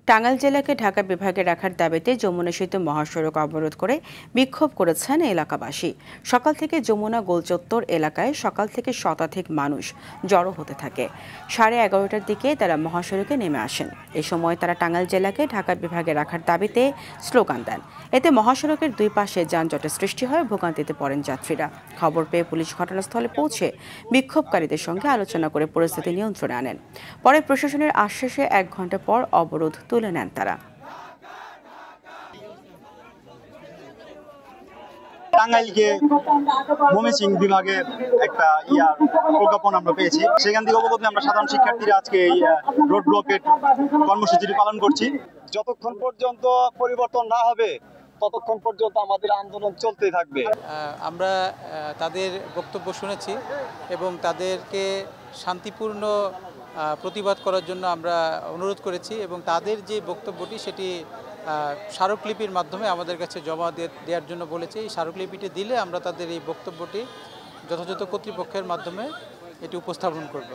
টাঙ্গাইল জেলাকে ঢাকা বিভাগে রাখার দাবিতে যমুনা সেতু মহাসড়ক অবরোধ করে বিক্ষোভ করেছেন এলাকাবাসী। সকাল থেকে যমুনা গোলচত্বর এলাকায় সকাল থেকে শতাধিক মানুষ জড়ো হতে থাকে। 11:30টার দিকে তারা মহাসড়কে নেমে আসেন। এ সময় তারা টাঙ্গাইল জেলাকে ঢাকা বিভাগে রাখার দাবিতে স্লোগান দেন। এতে মহাসড়কের দুই পাশে যানজটের সৃষ্টি হয়, ভোগান্তিতে পড়েন যাত্রীরা। খবর পেয়ে পুলিশ ঘটনাস্থলে পৌঁছে বিক্ষোভকারীদের সঙ্গে আলোচনা করে পরিস্থিতি নিয়ন্ত্রণে আনেন। পরে প্রশাসনের আশ্বাসে 1 ঘণ্টা পর অবরোধ তুলে নেন তারা। টাঙ্গাইলকে ময়মনসিংহ বিভাগে একটা প্রজ্ঞাপন আমরা পেয়েছি, সেখান থেকে অবগত আমরা সাধারণ শিক্ষার্থীরা আজকে এই রোড ব্লকেট কর্মসূচিটি পালন করছি। যতক্ষণ পর্যন্ত পরিবর্তন না হবে ততক্ষণ পর্যন্ত আমাদের আন্দোলন চলতেই থাকবে। আমরা তাদের বক্তব্য শুনেছি এবং তাদেরকে শান্তিপূর্ণ প্রতিবাদ করার জন্য আমরা অনুরোধ করেছি এবং তাদের যে বক্তব্যটি সেটি স্মারকলিপির মাধ্যমে আমাদের কাছে জমা দেওয়ার জন্য বলেছে। এই স্মারকলিপিটি দিলে আমরা তাদের এই বক্তব্যটি যথাযথ কর্তৃপক্ষের মাধ্যমে এটি উপস্থাপন করব।